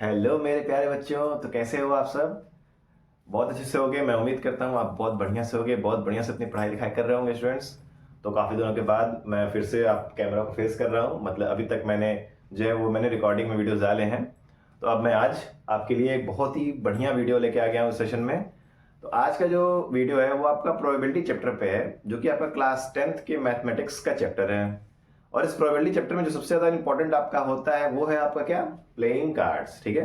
Hello मेरे प्यारे बच्चों। तो कैसे हो आप सब? बहुत अच्छे से होगे, मैं उम्मीद करता हूँ आप बहुत बढ़िया से होगे, बहुत बढ़िया से अपनी पढ़ाई लिखाई कर रहे होंगे स्टूडेंट्स। तो काफ़ी दिनों के बाद मैं फिर से आप कैमरा को फेस कर रहा हूँ। मतलब अभी तक मैंने जो है वो मैंने रिकॉर्डिंग में वीडियोस डाले हैं। तो अब मैं आज आपके लिए एक बहुत ही बढ़िया वीडियो लेके आ गया हूँ इस सेशन में। तो आज का जो वीडियो है वो आपका प्रोबेबिलिटी चैप्टर पे है, जो कि आपका क्लास 10th के मैथमेटिक्स का चैप्टर है। और इस प्रोबेबिलिटी चैप्टर में जो सबसे ज़्यादा इंपॉर्टेंट आपका होता है वो है आपका क्या, प्लेइंग कार्ड्स। ठीक है,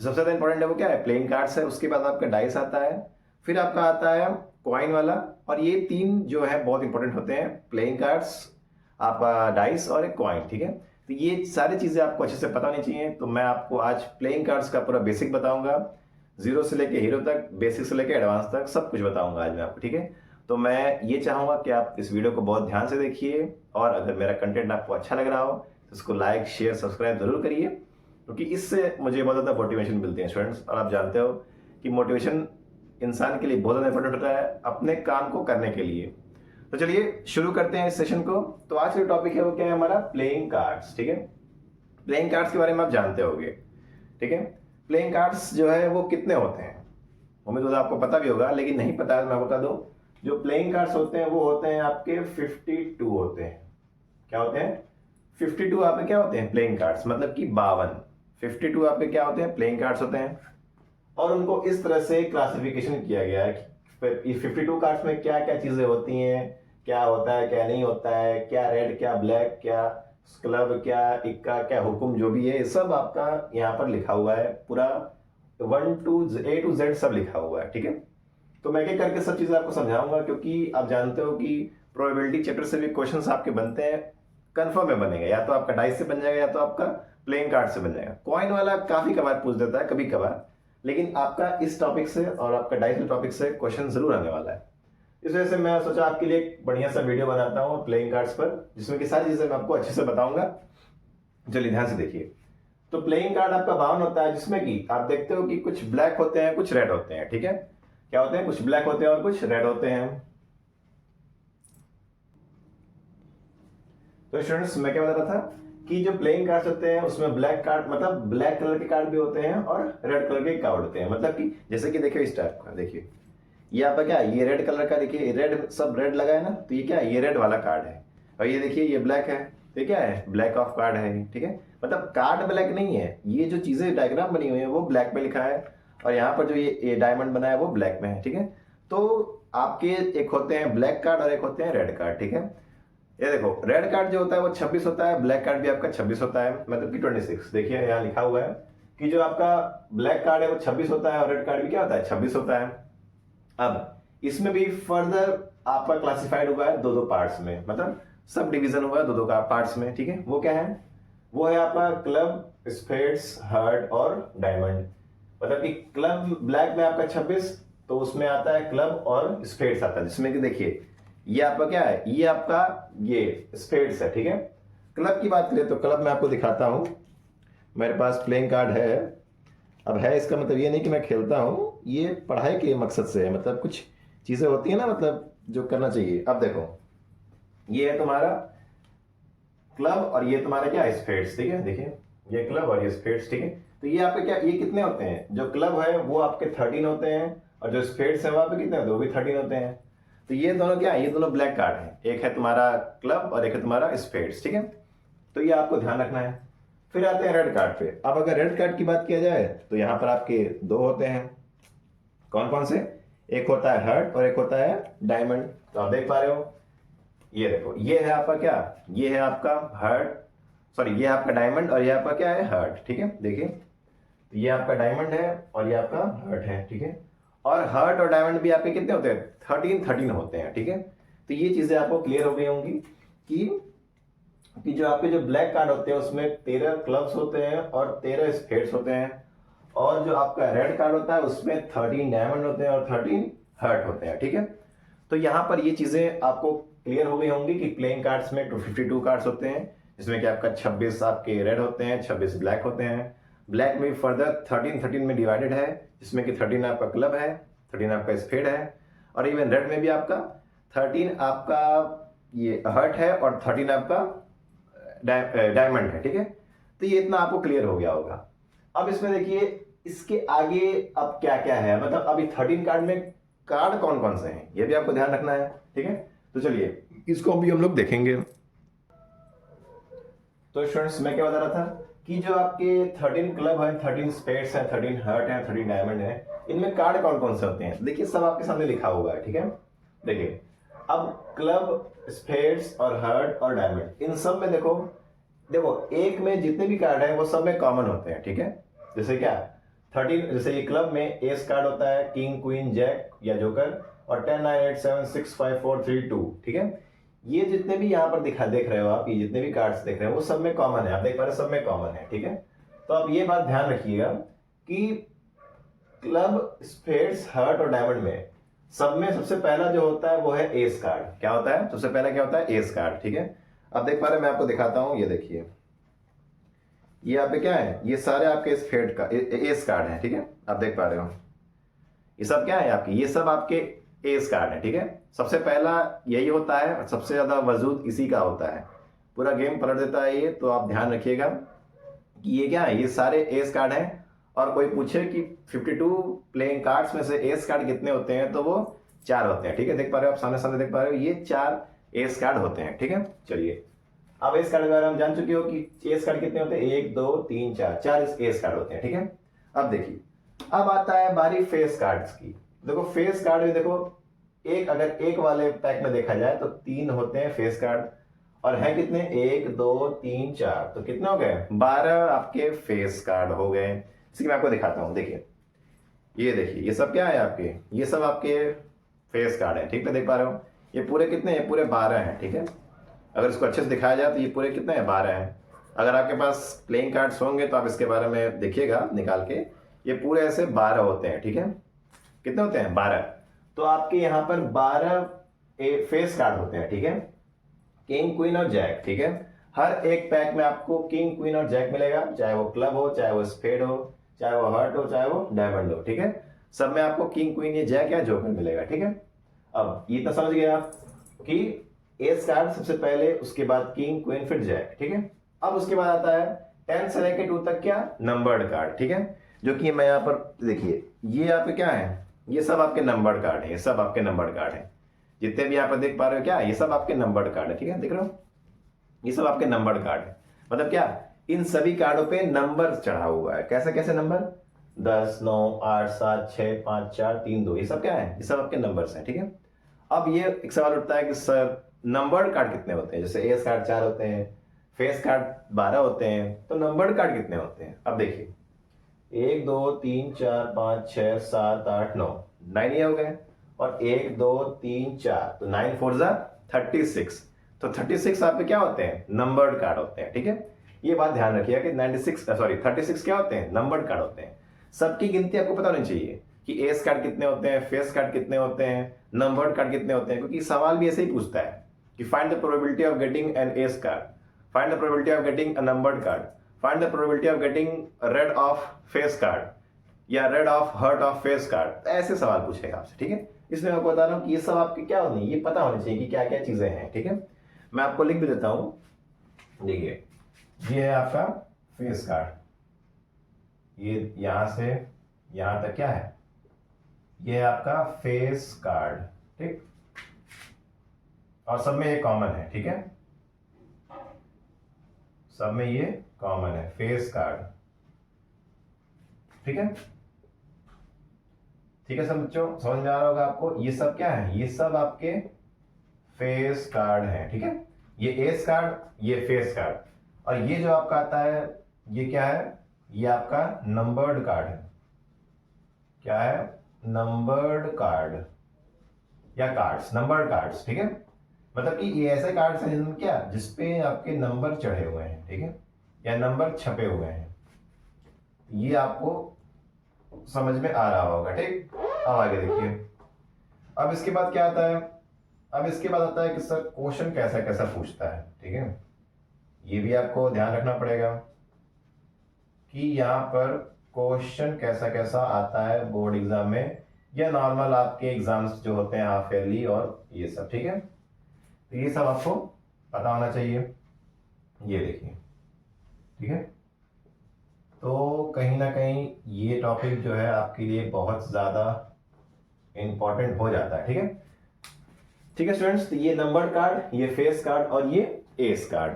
जो सबसे ज़्यादा इंपॉर्टेंट है वो क्या है, प्लेइंग कार्ड्स है। उसके बाद आपका डाइस आता है, फिर आपका आता है कॉइन वाला। और ये तीन जो है बहुत इंपॉर्टेंट होते हैं, प्लेइंग कार्ड्स, आपका डाइस और एक कॉइन। ठीक है, तो ये सारी चीज़ें आपको अच्छे से पता होनी चाहिए। तो मैं आपको आज प्लेइंग कार्ड्स का पूरा बेसिक बताऊंगा, जीरो से लेके हीरो तक, बेसिक से लेके एडवांस तक सब कुछ बताऊंगा आज मैं आपको। ठीक है, तो मैं ये चाहूंगा कि आप इस वीडियो को बहुत ध्यान से देखिए, और अगर मेरा कंटेंट आपको अच्छा लग रहा हो तो इसको लाइक शेयर सब्सक्राइब जरूर करिए, क्योंकि इससे मुझे बहुत ज़्यादा मोटिवेशन मिलती है स्टूडेंट्स। और आप जानते हो कि मोटिवेशन इंसान के लिए बहुत ज़्यादा इंपॉर्टेंट होता है अपने काम को करने के लिए। तो चलिए शुरू करते हैं इस सेशन को। तो आज का टॉपिक है वो क्या है, हमारा प्लेइंग कार्ड्स। ठीक है, प्लेइंग कार्ड्स के बारे में आप जानते होंगे। ठीक है, प्लेइंग कार्ड्स जो है वो कितने होते हैं, उम्मीद है आपको पता भी होगा, लेकिन नहीं पता है तो मैं बता दूं। जो प्लेइंग कार्ड्स होते हैं वो होते हैं आपके 52 होते हैं। क्या होते हैं? 52 आपके क्या होते हैं, प्लेइंग कार्ड्स, मतलब कि 52। 52 आपके क्या होते हैं, प्लेइंग कार्ड्स होते हैं। और उनको इस तरह से क्लासिफिकेशन किया गया है कि 52 कार्ड्स में क्या क्या चीजें होती हैं, क्या होता है क्या नहीं होता है, क्या रेड क्या ब्लैक, क्या क्लब क्या इक्का क्या हुक्म, जो भी है ये सब आपका यहाँ पर लिखा हुआ है पूरा, one to A to Z सब लिखा हुआ है। ठीक है, तो मैं क्या करके सब चीजें आपको समझाऊंगा, क्योंकि आप जानते हो कि प्रोबेबिलिटी चैप्टर से भी क्वेश्चंस आपके बनते हैं, कंफर्म में बनेगा, या तो आपका डाइस से बन जाएगा या तो आपका प्लेइंग कार्ड से बन जाएगा। कॉइन वाला काफी कभार पूछ देता है, कभी कभार, लेकिन आपका इस टॉपिक से और आपका डाइस के टॉपिक से क्वेश्चन जरूर आने वाला है। इस वजह से मैं सोचा आपके लिए एक बढ़िया सा वीडियो बनाता हूँ प्लेइंग कार्ड्स पर, जिसमें की सारी चीजें मैं आपको अच्छे से बताऊंगा। चलिए ध्यान से देखिए। तो प्लेइंग कार्ड आपका 52 होता है, जिसमें कि आप देखते हो कि कुछ ब्लैक होते हैं कुछ रेड होते हैं। ठीक है, क्या होते हैं, कुछ ब्लैक होते हैं और कुछ रेड होते हैं। तो स्टूडेंट्स मैं क्या बता रहा था कि जो प्लेइंग कार्ड्स होते हैं उसमें ब्लैक कार्ड मतलब ब्लैक कलर के कार्ड भी होते हैं और रेड कलर के कार्ड होते हैं। मतलब कि जैसे कि देखिए इस टाइप का, देखिए ये आपका क्या है, ये रेड कलर का, देखिए रेड सब रेड लगा है ना, तो ये क्या है, ये रेड वाला कार्ड है। और ये देखिए ये ब्लैक है, तो ये क्या है, ब्लैक ऑफ कार्ड है। ठीक है, मतलब कार्ड ब्लैक नहीं है, ये जो चीजें डायग्राम बनी हुई है वो ब्लैक में लिखा है, और यहाँ पर जो ये डायमंड बना है वो ब्लैक में है। ठीक है, तो आपके एक होते हैं ब्लैक कार्ड और एक होते हैं रेड कार्ड। ठीक है, ये देखो रेड कार्ड जो होता है वो 26 होता है, ब्लैक कार्ड भी आपका 26 होता है, मतलब कि 26। देखिए यहाँ लिखा हुआ है कि जो आपका ब्लैक कार्ड है वो 26 होता है और रेड कार्ड भी क्या होता है, 26 होता है। अब इसमें भी फर्दर आपका क्लासिफाइड हुआ है दो दो पार्ट्स में, मतलब सब डिवीजन हुआ है दो दो का पार्ट्स में। ठीक है, वो क्या है, वो है आपका क्लब, स्पेड्स, हार्ट और डायमंड। मतलब कि क्लब ब्लैक में आपका 26, तो उसमें आता है क्लब और स्पेड्स आता है, जिसमें कि देखिए ये आपका क्या है, ये आपका ये स्पेड्स है। ठीक है, क्लब की बात करें तो क्लब मैं आपको दिखाता हूं, मेरे पास प्लेइंग कार्ड है। अब है इसका मतलब ये नहीं कि मैं खेलता हूं, ये पढ़ाई के मकसद से है, मतलब कुछ चीजें होती है ना, मतलब जो करना चाहिए। अब देखो ये है तुम्हारा क्लब और ये तुम्हारा क्या है, स्पेड्स। ठीक है, देखिए ये क्लब और ये स्पेड्स। ठीक है, तो ये आपके क्या, ये कितने होते हैं, जो क्लब है वो आपके 13 होते हैं, और जो स्पेड्स है वो आपके कितने होते हैं, वो भी 13 होते हैं। तो ये दोनों क्या है, ये दोनों ब्लैक कार्ड है, एक है तुम्हारा क्लब और एक है तुम्हारा स्पेड्स। ठीक है, तो ये आपको ध्यान रखना है। फिर आते हैं रेड कार्ड पे। अब अगर रेड कार्ड की बात किया जाए तो यहाँ पर आपके दो होते हैं, कौन कौन से, एक होता है हार्ट और एक होता है डायमंड। तो आप देख पा रहे हो, ये देखो ये है आपका क्या, ये है आपका हार्ट, सॉरी ये आपका डायमंड और ये आपका क्या है, हार्ट। ठीक है, देखिए तो ये आपका डायमंड है और ये आपका हार्ट है। ठीक है, और हार्ट और डायमंड भी आपके कितने होते हैं, 13 होते हैं। ठीक है, तो ये चीजें आपको क्लियर हो गई होंगी कि जो आपके जो ब्लैक कार्ड होते हैं उसमें 13 क्लब्स होते हैं और 13 स्पेड्स होते हैं, और जो आपका रेड कार्ड होता है उसमें 13 डायमंड होते हैं और 13 हार्ट होते हैं। ठीक है, तो यहां पर ये चीजें आपको क्लियर हो गई होंगी कि प्लेइंग कार्ड्स में 252 कार्ड्स होते हैं, जिसमें कि आपका 26 आपके रेड होते हैं, 26 ब्लैक होते हैं। ब्लैक में फर्दर 13 में डिवाइडेड है, जिसमें कि 13 आपका क्लब है, 13 आपका स्पेड है, और इवन रेड में भी आपका 13 आपका ये हर्ट है और 13 आपका डायमंड है। ठीक है, तो ये इतना आपको क्लियर हो गया होगा। अब इसमें देखिए इसके आगे अब क्या क्या है, मतलब अभी 13 कार्ड में कार्ड कौन कौन से हैं ये भी आपको ध्यान रखना है, ठीक है। तो चलिए इसको अभी हम लोग देखेंगे। तो स्टूडेंट्स मैं क्या बता रहा था कि जो आपके 13 क्लब है, 13 स्पेड्स है, 13 हार्ट है, 13 डायमंड है, इनमें कार्ड कौन कौन से होते हैं देखिए सब आपके सामने लिखा हुआ है, ठीक है। देखिए अब क्लब, स्पेड्स और हार्ट और डायमंड इन सब में देखो देखो एक में जितने भी कार्ड है वो सब में कॉमन होते हैं, ठीक है। जैसे क्या 13, जैसे ये क्लब में एस कार्ड होता है, किंग क्वीन जैक या जोकर, और 10 9 8 7 6 5 4 3 2, ठीक है। ये जितने भी यहाँ पर देख रहे हो आप, ये जितने भी कार्ड्स देख रहे हो वो सब में कॉमन है, आप देख पा रहे हो सब में कॉमन है, ठीक है। तो आप ये बात ध्यान रखिएगा कि क्लब, स्पेड्स, हार्ट और डायमंड में सब में सबसे पहला जो होता है वो है एस कार्ड। क्या होता है सबसे पहला, क्या होता है एस कार्ड, ठीक है। अब देख पा रहे हैं, मैं आपको दिखाता हूं, ये देखिए ये यहाँ पे क्या है, ये सारे आपके स्पेड का एस कार्ड है, ठीक है। आप देख पा रहे हो ये सब क्या है आपके, ये सब आपके एस कार्ड है, ठीक है। सबसे पहला यही होता है और सबसे ज्यादा वजूद इसी का होता है, पूरा गेम पलट देता है ये। तो आप ध्यान रखिएगा कि ये क्या है, ये सारे एस कार्ड हैं। और कोई पूछे कि 52 प्लेइंग कार्ड्स में से एस कार्ड कितने होते हैं, तो वो 4 होते हैं, ठीक है। देख पा रहे हो आप, सामने सामने देख पा रहे हो, ये 4 एस कार्ड होते हैं, ठीक है। चलिए अब एस कार्ड के बारे में जान चुके हो कि एस कार्ड कितने होते हैं, 1 2 3 4, 4 एस कार्ड होते हैं, ठीक है। अब देखिए अब आता है बारी फेस कार्ड्स की। देखो फेस कार्ड में देखो एक, अगर एक वाले पैक में देखा जाए तो 3 होते हैं फेस कार्ड, और है कितने 1 2 3 4, तो कितने हो गए 12 आपके फेस कार्ड हो गए। इसकी मैं आपको दिखाता हूं, देखिए ये देखिए ये सब क्या है आपके, ये सब आपके फेस कार्ड है, ठीक है। देख पा रहे हो ये पूरे कितने हैं, पूरे 12 हैं, ठीक है। अगर इसको अच्छे से दिखाया जाए तो ये पूरे कितने हैं 12 हैं। अगर आपके पास प्लेइंग कार्ड्स होंगे तो आप इसके बारे में देखिएगा निकाल के, ये पूरे ऐसे 12 होते हैं, ठीक है। कितने होते हैं 12। तो आपके यहाँ पर 12 फेस कार्ड होते हैं, ठीक है। किंग क्वीन और जैक, ठीक है। हर एक पैक में आपको किंग क्वीन और जैक मिलेगा, चाहे वो क्लब हो, चाहे वो स्पेड हो, चाहे वो हार्ट हो, चाहे वो डायमंड हो, ठीक है। सब में आपको किंग क्वीन या जैक या जोकर मिलेगा, ठीक है। अब ये तो समझ गए आप कि एस कार्ड सबसे पहले, उसके बाद किंग क्वीन फिर जैक, ठीक है। अब उसके बाद आता है 10 से लेकर 2 तक क्या नंबर्ड कार्ड, ठीक है। जो कि मैं यहाँ पर देखिए ये यहाँ पे क्या है, ये सब आपके नंबर्ड कार्ड है, ये सब आपके नंबर्ड कार्ड है। जितने भी यहाँ पर देख पा रहे हो क्या, ये सब आपके नंबर्ड कार्ड है, ठीक है। देख रहे हो ये सब आपके नंबर्ड कार्ड है। मतलब क्या, इन सभी कार्डों पे नंबर चढ़ा हुआ है। कैसे कैसे नंबर, 10 9 8 7 6 5 4 3 2, ये सब क्या है, ये सब आपके नंबर्स हैं, ठीक है। अब ये एक सवाल उठता है कि सर नंबर्ड कार्ड कितने होते हैं, जैसे एस कार्ड 4 होते हैं, फेस कार्ड 12 होते हैं, तो नंबर्ड कार्ड कितने होते हैं। अब देखिए 1 2 3 4 5 6 7 8 9, 9 ये हो गए, और 1 2 3 4, तो 9 4 जा 36, तो 36 आपके क्या होते हैं नंबर्ड कार्ड होते हैं, ठीक है। ये बात ध्यान रखिएगा कि 36 क्या होते हैं नंबर्ड कार्ड होते हैं। सबकी गिनती आपको पता होनी चाहिए कि एस कार्ड कितने होते हैं, फेस कार्ड कितने होते हैं, नंबर्ड कार्ड कितने होते हैं, क्योंकि सवाल भी ऐसे ही पूछता है कि find the probability of getting an ace card, find the probability of getting a numbered card, find the probability of getting red of face card या red of heart of face card, ऐसे सवाल पूछेगा आपसे, ठीक है। इसलिए मैं आपको बता रहा हूँ कि ये सब आपके क्या होनी, ये पता होनी चाहिए कि क्या क्या चीजें हैं, ठीक है। मैं आपको लिख भी देता हूं, देखिए ये है आपका फेस कार्ड, ये यहां से यहां तक क्या है, ये है आपका फेस कार्ड, ठीक। और सब में ये कॉमन है, ठीक है, सब में ये कॉमन है फेस कार्ड, ठीक है। ठीक है सब बच्चों, समझ में आ रहा होगा आपको। ये सब क्या है, ये सब आपके फेस कार्ड है, ठीक है। ये एस कार्ड, ये फेस कार्ड, और ये जो आपका आता है ये क्या है, ये आपका नंबर्ड कार्ड है। क्या है, नंबर्ड कार्ड या कार्ड्स, नंबर्ड कार्ड्स, ठीक है। मतलब कि ये ऐसे कार्ड्स हैं जिनमें क्या, जिसपे आपके नंबर चढ़े हुए हैं, ठीक है, या नंबर छपे हुए हैं। ये आपको समझ में आ रहा होगा, ठीक। अब आगे देखिए, अब इसके बाद क्या आता है, अब इसके बाद आता है कि सर क्वेश्चन कैसा कैसा पूछता है, ठीक है। ये भी आपको ध्यान रखना पड़ेगा कि यहाँ पर क्वेश्चन कैसा कैसा आता है बोर्ड एग्जाम में या नॉर्मल आपके एग्जाम्स जो होते हैं हाफ ईयरली और ये सब, ठीक है। तो ये सब आपको पता होना चाहिए। ये देखिए, ठीक है, तो कहीं ना कहीं ये टॉपिक जो है आपके लिए बहुत ज़्यादा इंपॉर्टेंट हो जाता है। ठीक है, ठीक है स्टूडेंट्स, तो ये नंबर कार्ड, ये फेस कार्ड और ये एस कार्ड।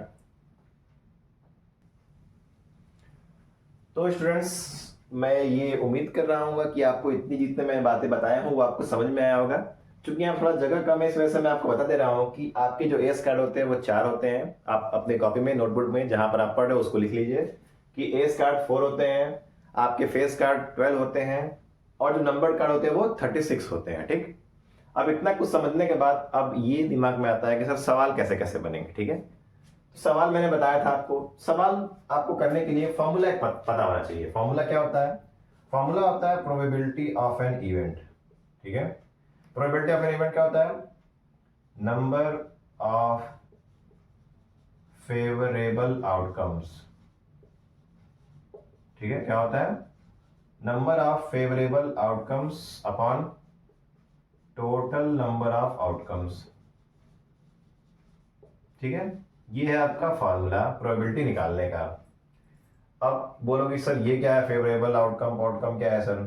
तो स्टूडेंट्स मैं ये उम्मीद कर रहा हूँ कि आपको इतनी जितने मैं बातें बताया हूँ वो आपको समझ में आया होगा। क्योंकि यहाँ थोड़ा जगह कम है इस वजह से मैं आपको बता दे रहा हूँ कि आपके जो एस कार्ड होते हैं वो 4 होते हैं। आप अपने कॉपी में नोटबुक में जहां पर आप पढ़ रहे हो उसको लिख लीजिए कि एस कार्ड 4 होते हैं, आपके फेस कार्ड 12 होते हैं और जो नंबर कार्ड होते हैं वो 36 होते हैं। ठीक, अब इतना कुछ समझने के बाद अब ये दिमाग में आता है कि सर सवाल कैसे कैसे बनेंगे। ठीक है, सवाल मैंने बताया था आपको, सवाल आपको करने के लिए फॉर्मूला एक पता होना चाहिए। फॉर्मूला क्या होता है? फॉर्मूला होता है प्रोबेबिलिटी ऑफ एन इवेंट। ठीक है, प्रोबेबिलिटी ऑफ एन इवेंट क्या होता है? Number of favourable outcomes. ठीक है, क्या होता है? Number of favourable outcomes upon total number of outcomes. ठीक है, ये है आपका फॉर्मूला प्रोबेबिलिटी निकालने का। अब बोलोगे सर ये क्या है फेवरेबल आउटकम, आउटकम क्या है सर?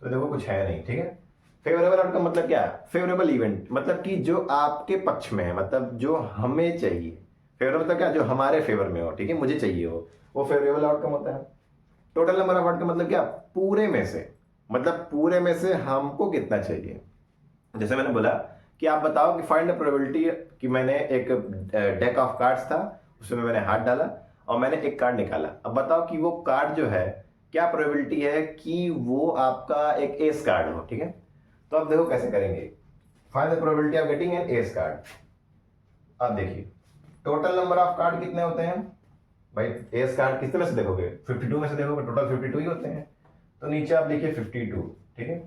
तो देखो कुछ है नहीं। ठीक है, फेवरेबल आउटकम मतलब क्या है? फेवरेबल इवेंट मतलब कि जो आपके पक्ष में है, मतलब जो हमें चाहिए। फेवरेबल मतलब क्या? जो हमारे फेवर में हो। ठीक है, मुझे चाहिए वो फेवरेबल आउटकम होता है। टोटल नंबर ऑफ आउटकम मतलब क्या? पूरे में से, मतलब पूरे में से हमको कितना चाहिए। जैसे मैंने बोला कि आप बताओ कि फाइंड द प्रोबेबिलिटी, कि मैंने एक डेक ऑफ कार्ड्स था उसमें मैंने हाथ डाला और मैंने एक कार्ड निकाला। अब बताओ कि वो कार्ड जो है क्या प्रोबेबिलिटी है कि वो आपका एक एस कार्ड हो। ठीक है, तो अब देखो कैसे करेंगे। Find the probability of getting an ace card. अब देखिए टोटल नंबर ऑफ कार्ड कितने होते हैं भाई? एस कार्ड कितने में से देखोगे? 52 में से देखोगे, टोटल 52 ही होते हैं। तो नीचे आप लिखिए 52। ठीक है,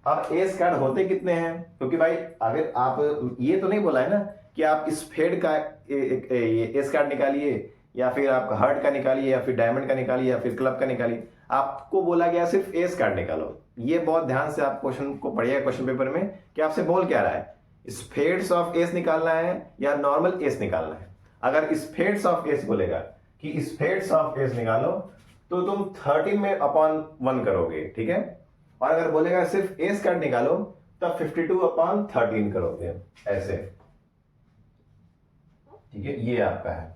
अब एस कार्ड होते कितने हैं? क्योंकि भाई अगर आप ये तो नहीं बोला है ना कि आप इस फेड का एस कार्ड निकालिए या फिर आप हार्ट का निकालिए या फिर डायमंड का निकालिए या फिर क्लब का निकालिए। आपको बोला गया सिर्फ एस कार्ड निकालो। ये बहुत ध्यान से आप क्वेश्चन को पढ़िएगा क्वेश्चन पेपर में कि आपसे बोल क्या रहा है, स्पेड्स ऑफ एस निकालना है या नॉर्मल एस निकालना है। अगर स्पेड्स ऑफ एस बोलेगा कि स्पेड्स ऑफ एस निकालो तो तुम 13 में अपॉन 1 करोगे। ठीक है, और अगर बोलेगा सिर्फ एस कार्ड निकालो तब 52 अपॉन 13 करोगे ऐसे। ठीक है, ये आपका है,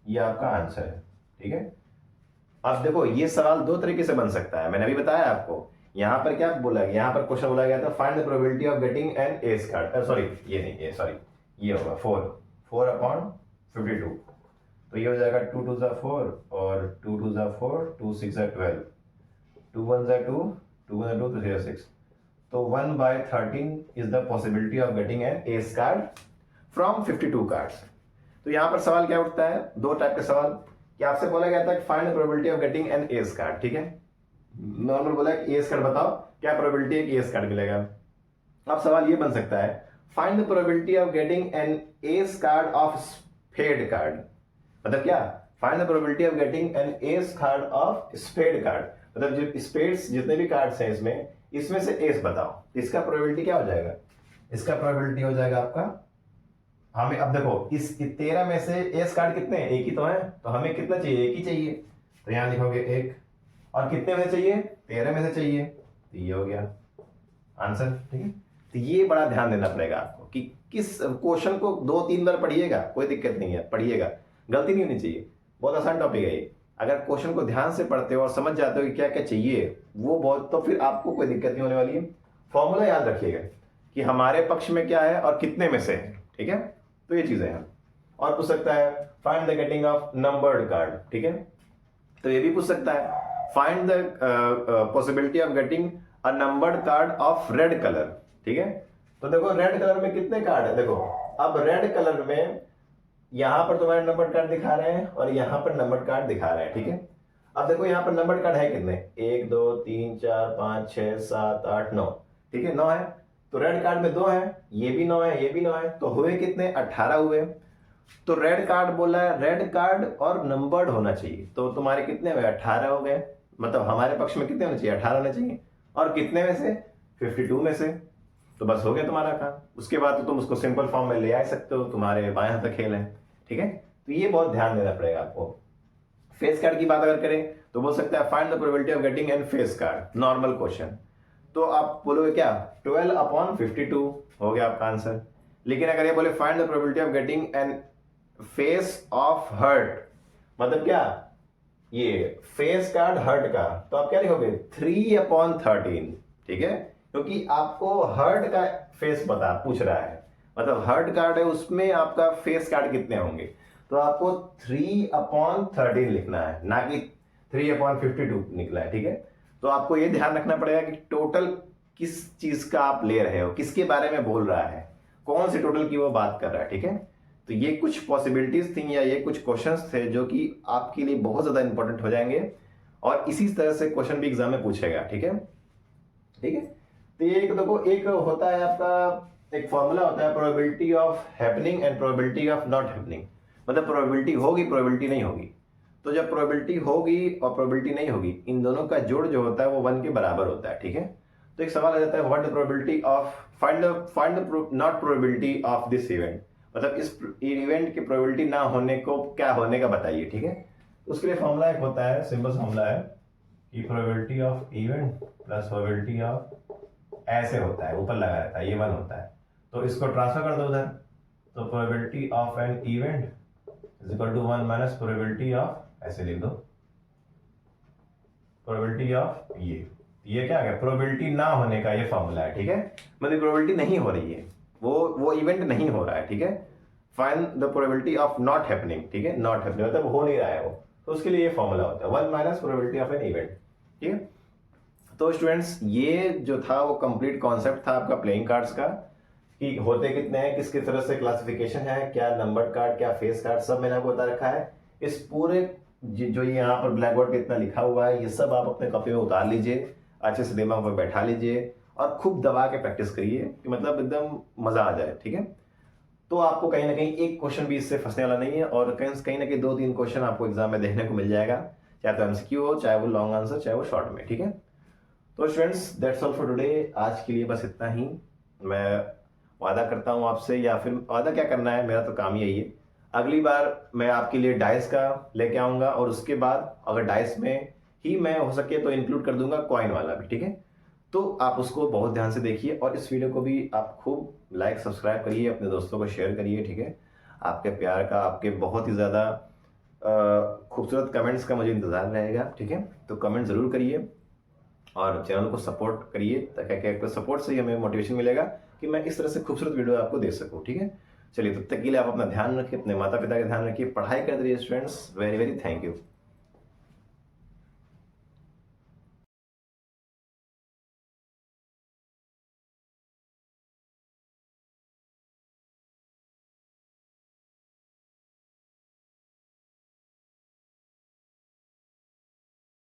ये आपका आंसर है। ठीक है, अब देखो ये सवाल दो तरीके से बन सकता है, मैंने अभी बताया आपको। यहां पर क्या बोला गया? यहां पर क्वेश्चन बोला गया था find the probability of getting an ace card. Sorry ये नहीं, ये सॉरी ये होगा 4 अपॉन 52। तो ये हो जाएगा 2 2 जा 4 और 2 2 जा 4, 2 6 जा 12, 2 1 जा 2, 2 1 जा 2 तो 0 6। तो 1/13 is the possibility of getting an ace card from 52 cards. तो यहां पर सवाल क्या उठता है? दो टाइप के सवाल कि आपसे बोला गया था कि find the probability of getting an ace card. ठीक है, नॉर्मल बोला कि एस कार्ड बताओ, क्या प्रोबेबिलिटी है कि एस कार्ड मिलेगा। अब सवाल ये बन सकता है find the probability of getting an ace card of spade card. मतलब क्या? Find the probability of getting an ace card of spade card. मतलब जो स्पेड्स जितने भी कार्ड्स हैं इसमें से एस बताओ, इसका प्रोबेबिलिटी क्या हो जाएगा? इसका प्रोबेबिलिटी हो जाएगा आपका, हमें अब देखो इस 13 में से एस कार्ड कितने हैं? एक ही तो है, तो हमें कितना चाहिए? एक ही चाहिए। तो यहां लिखोगे एक, और कितने में से चाहिए? 13 में से चाहिए। तो ये हो गया आंसर। ठीक है, तो ये बड़ा ध्यान देना पड़ेगा आपको कि किस क्वेश्चन को 2-3 बार पढ़िएगा, कोई दिक्कत नहीं है, पढ़िएगा, गलती नहीं होनी चाहिए। बहुत आसान टॉपिक है ये। अगर क्वेश्चन को ध्यान से पढ़ते हो और समझ जाते हो कि क्या क्या चाहिए वो बहुत, तो फिर आपको कोई दिक्कत नहीं होने वाली है। फॉर्मूला याद रखिएगा कि हमारे पक्ष में क्या है और कितने में से है। ठीक है, तो ये चीजें हैं। और पूछ सकता है find the getting off numbered card. ठीक है, तो ये भी पूछ सकता है find the possibility of getting a numbered card of red colour. ठीक है, तो देखो रेड कलर में कितने कार्ड है? देखो अब रेड कलर में यहां पर तुम्हारे नंबर कार्ड दिखा रहे हैं और यहां पर नंबर कार्ड दिखा रहे हैं। ठीक है, अब देखो यहां पर नंबर कार्ड है कितने? 1 2 3 4 5 6 7 8 9। ठीक है, 9 है। तो रेड कार्ड में 2 है, ये भी 9 है, ये भी 9 है, तो हुए कितने? 18 हुए। तो रेड कार्ड बोला है रेड कार्ड और नंबर्ड होना चाहिए, तो तुम्हारे कितने हुए? 18 हो गए। मतलब हमारे पक्ष में कितने होने चाहिए? 18 होने चाहिए। और कितने में से? 52 में से। तो बस हो गया तुम्हारा काम। उसके बाद तो तुम उसको सिंपल फॉर्म में ले आ सकते हो, तुम्हारे बाएं हाथ का खेल है। ठीक है, तो ये बहुत ध्यान देना पड़ेगा आपको। फेस कार्ड की बात अगर करें तो बोल सकता है find the probability of getting an face card, normal question. तो आप बोलोगे क्या 12/52 हो गया आपका आंसर। लेकिन अगर ये बोले find the probability of getting an face of heart, मतलब क्या ये फेस कार्ड हर्ट का, तो आप क्या लिखोगे 3/13, ठीक है, क्योंकि आपको हर्ट का फेस पता पूछ रहा है, मतलब हर्ट कार्ड है उसमें आपका फेस कार्ड कितने होंगे, तो आपको 3/13 लिखना है, ना कि 3/52 निकला है, ठीक है। तो आपको ये ध्यान रखना पड़ेगा कि टोटल किस चीज का आप ले रहे हो, किसके बारे में बोल रहा है, कौन से टोटल की वो बात कर रहा है, ठीक है। तो ये कुछ पॉसिबिलिटीज थी या ये कुछ क्वेश्चंस थे जो कि आपके लिए बहुत ज्यादा इंपॉर्टेंट हो जाएंगे और इसी तरह से क्वेश्चन भी एग्जाम में पूछेगा, ठीक है, ठीक है। तो ये देखो एक होता है आपका एक फॉर्मूला होता है probability of happening and probability of not happening, मतलब प्रोबेबिलिटी होगी प्रोबेबिलिटी नहीं होगी। तो जब प्रोबेबिलिटी होगी और प्रोबेबिलिटी नहीं होगी, इन दोनों का जोड़ जो होता है वो 1 के बराबर होता है, ठीक है। तो एक सवाल आ जाता है what the probability of find the not probability of this event, मतलब इस इवेंट की प्रोबेबिलिटी ना होने को क्या होने का बताइए, ठीक है। उसके लिए फॉर्मूला एक होता है, सिंपल फॉर्मूला है कि probability of event plus probability of, ऐसे होता है, ऊपर लगा रहता है, ये 1 होता है, तो इसको ट्रांसफर कर दो उधर, तो probability of an event is equal to 1 minus probability of, ऐसे लिख दो प्रोबेबिलिटी ऑफ ये क्या है प्रोबेबिलिटी ना होने का ये फॉर्मूला है, ठीक है, मतलब प्रोबेबिलिटी नहीं हो रही है, वो इवेंट नहीं हो रहा है, ठीक है। Find the probability of not happening, ठीक है, नॉट हैपनिंग मतलब हो नहीं रहा है वो, तो उसके लिए ये फॉर्मूला होता है 1 minus probability of an event, ठीक है। तो स्टूडेंट्स ये जो था वो कंप्लीट कॉन्सेप्ट था आपका प्लेइंग कार्ड्स का, कि होते कितने हैं, किस किस तरह से क्लासिफिकेशन है, क्या नंबर्ड कार्ड, क्या फेस कार्ड, सब मैंने आपको बता रखा है। इस पूरे जो ये यहाँ पर ब्लैक बोर्ड पे इतना लिखा हुआ है ये सब आप अपने कॉपी में उतार लीजिए, अच्छे से दिमाग पर बैठा लीजिए और खूब दबा के प्रैक्टिस करिए कि मतलब एकदम मजा आ जाए, ठीक है। तो आपको कहीं ना कहीं एक क्वेश्चन भी इससे फंसने वाला नहीं है और कहीं ना कहीं 2-3 क्वेश्चन आपको एग्जाम में देखने को मिल जाएगा, चाहे तो एमसीक्यू हो, चाहे वो लॉन्ग आंसर, चाहे वो शॉर्ट में, ठीक है। तो students that's all for today, आज के लिए बस इतना ही। मैं वादा करता हूँ आपसे, या फिर वादा क्या करना है, मेरा तो काम ही यही है, अगली बार मैं आपके लिए डाइस का लेके आऊँगा और उसके बाद अगर डाइस में ही मैं हो सके तो इंक्लूड कर दूंगा कॉइन वाला भी, ठीक है। तो आप उसको बहुत ध्यान से देखिए और इस वीडियो को भी आप खूब लाइक सब्सक्राइब करिए, अपने दोस्तों को शेयर करिए, ठीक है। आपके प्यार का, आपके बहुत ही ज़्यादा खूबसूरत कमेंट्स का मुझे इंतज़ार रहेगा, ठीक है। तो कमेंट ज़रूर करिए और चैनल को सपोर्ट करिए, ताकि सपोर्ट से ही हमें मोटिवेशन मिलेगा कि मैं इस तरह से खूबसूरत वीडियो आपको दे सकूँ, ठीक है। चलिए तब तक के लिए आप अपना ध्यान रखिए, अपने माता पिता का ध्यान रखिए, पढ़ाई करते रहिए students. Very very thank you.